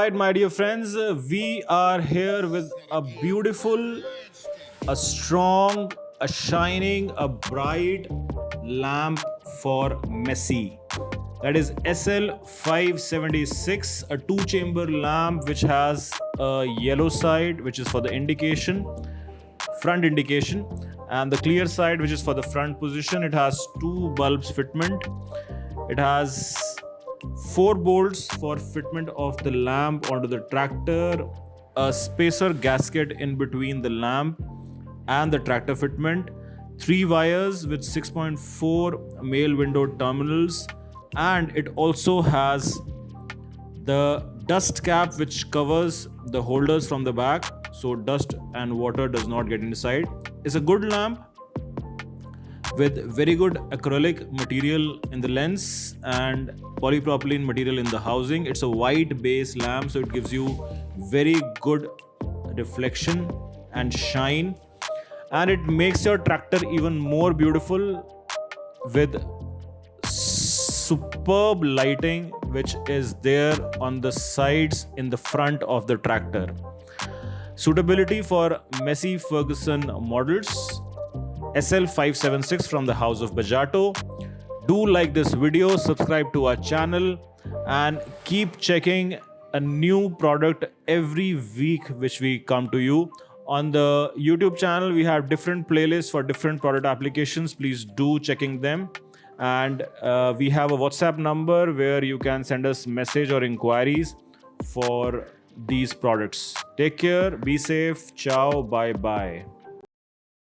right, my dear friends, we are here with a beautiful, a strong, a shining, a bright lamp for Massey. That is SL-576, a two-chamber lamp which has a yellow side, which is for the indication, front indication, and the clear side, which is for the front position. It has two bulbs fitment. It has 4 bolts for fitment of the lamp onto the tractor, a spacer gasket in between the lamp and the tractor fitment, 3 wires with 6.4 male window terminals, and it also has the dust cap which covers the holders from the back so dust and water does not get inside. It's a good lamp with very good acrylic material in the lens and polypropylene material in the housing. It's a white base lamp, so it gives you very good reflection and shine, and it makes your tractor even more beautiful with superb lighting which is there on the sides in the front of the tractor. Suitability for Massey Ferguson models, SL-576 from the house of Bajato. Do like this video, subscribe to our channel, and keep checking a new product every week which we come to you. On the YouTube channel, we have different playlists for different product applications. Please do checking them. And we have a WhatsApp number where you can send us message or inquiries for these products. Take care, be safe, ciao, bye bye.